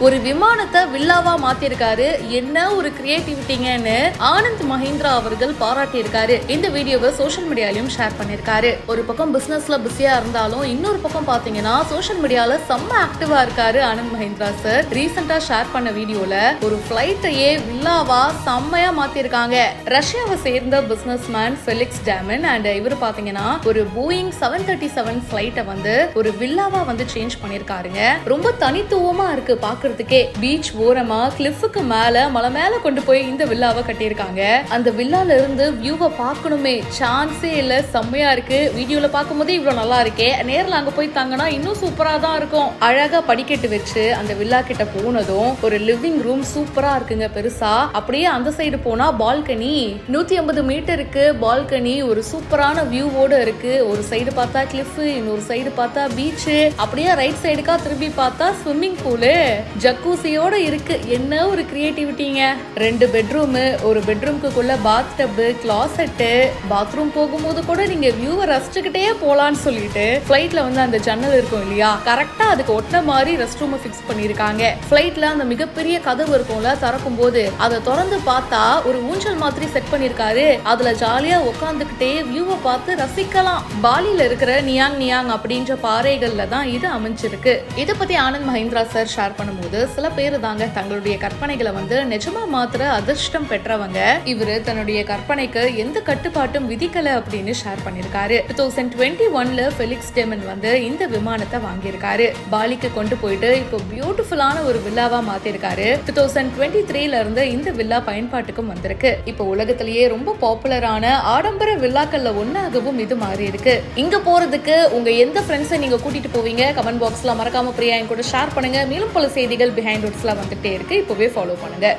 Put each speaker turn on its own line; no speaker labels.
ஒரு விமானத்தை வில்லாவா மாத்திருக்காரு. என்ன ஒரு கிரியேட்டிவிட்டிங்கன்னு ஆனந்த் மஹிந்திரா அவர்கள் பாராட்டியிருக்காரு. இந்த வீடியோவை சோஷியல் மீடியாலையும் ஷேர் பண்ணிருக்காரு. ஒரு பக்கம் பிசினஸ்ல பிஸியா இருந்தாலும் இன்னொரு பக்கம் பாத்தீங்கன்னா சோஷியல் மீடியால செம்ம ஆக்டிவா இருக்காரு ஆனந்த் மஹிந்திரா சார். ரீசெண்டா ஷேர் பண்ண வீடியோல ஒரு ஃபிளைட்டையே வில்லாவா செம்மையா மாத்திருக்காங்க. ரஷ்யாவை சேர்ந்த பிசினஸ் மேன் ஃபெலிக்ஸ் டேமன் அண்ட் இவர் பாத்தீங்கன்னா ஒரு போயிங் 737 ஃபிளைட்டை வந்து ஒரு வில்லாவா வந்து சேஞ்ச் பண்ணிருக்காருங்க. ரொம்ப தனித்துவமா இருக்கு பாக்குறதுக்கே. பீச் ஓரமா கிளிஃபுக்கு மேல மலை மேல கொண்டு போய் இந்த வில்லாவை கட்டியிருக்காங்க. அந்த வில்லால இருந்து வியூவை பார்க்கணுமே சான்ஸே இல்ல. செம்மையா இருக்கு. வீடியோல பார்க்கும்போது இவ்வளவு நல்லா இருக்கே, நேர்ல அங்க போய் தாங்கன்னா இன்னும் சூப்பரா தான் இருக்கும். அழகா படிக்கட்டு வச்சு அந்த வில்லா கிட்ட போனதும் ஒரு லிவிங் ரூம் சூப்பரா இருக்குங்க பெருசா. அப்படியே அந்த சைடு போனா பால்கனி 150 மீட்டருக்கு பால்கனி ஒரு சூப்பரான வியூவோட இருக்கு. ஒரு சைடு பார்த்தா கிளிஃப், இன்னொரு சைடு பார்த்தா பீச், அப்படியே ரைட் சைடுக்கா திரும்பி பார்த்தா ஸ்விம்மிங் பூலு ஜக்கூசியோட இருக்கு. என்ன ஒரு கிரியேட்டிவிட்டிங்க. 2 பெட்ரூம், ஒரு பெட்ரூம்க்குள்ள பாத் டப், கிளாசெட், பாத்ரூம் போகும்போது கூட நீங்க வியூவை ரசிச்சுக்கிட்டே போலான்னு சொல்லிட்டு ஃபிளைட்ல வந்து அந்த ஜன்னல் இருக்கும் இல்லையா, கரெக்டா அதுக்கு ஒட்ட மாதிரி ரெஸ்ட் ரூம் ஃபிக்ஸ் பண்ணிருக்காங்க. ஃபிளைட்ல அந்த மிகப்பெரிய கதவு இருக்கும்ல, திறக்கும் போது அதை திறந்து பார்த்தா ஒரு ஊஞ்சல் மாதிரி செட் பண்ணிருக்காரு. அதுல ஜாலியா உட்காந்துக்கிட்டே வியூவை பார்த்து ரசிக்கலாம். பாலில இருக்கிற நியாங் நியாங் அப்படின்ற பாறைகள்ல தான் இது அமைஞ்சிருக்கு. இதை பத்தி ஆனந்த் மஹிந்திரா சார் ஷேர் பண்ணும்போது சில பேர் தாங்க தங்களுடைய கற்பனைகளை வந்து நிஜமா மாத்திர அதிர்ஷ்டம் பெற்றவங்க. இவரு தன்னுடைய கற்பனைக்கு எந்த கட்டுப்பாட்டும் விதிக்கல அப்படின்னு ஷேர் பண்ணிருக்காரு. 2021ல ஃபெலிக்ஸ் டேமன் வந்து இந்த விமானத்தை வாங்கியிருக்காரு. பாலிக்கு கொண்டு போயிட்டு இப்போ பியூட்டிஃபுல்லான ஒரு வில்லாவா மாத்திருக்காரு. 2023ல இருந்து இந்த வில்லா பயன்பாட்டுக்கும் வந்திருக்கு. இப்போ உலகத்திலேயே ரொம்ப பாப்புலரான ஆடம்பர வில்லாக்கள்ல ஒன்னாகவும் இது மாறி இருக்கு. இங்க போறதுக்கு உங்க எந்த ஃப்ரெண்ட்ஸை நீங்க கூட்டிட்டு போவீங்க? கமெண்ட் பாக்ஸ்ல மறக்காம பிரியா என் கூட ஷேர் பண்ணுங்க. மேலும் பல செய்திகள் பிஹைண்ட் ரூட்ஸ்ல வந்துட்டே இருக்கு. இப்பவே ஃபாலோ பண்ணுங்க.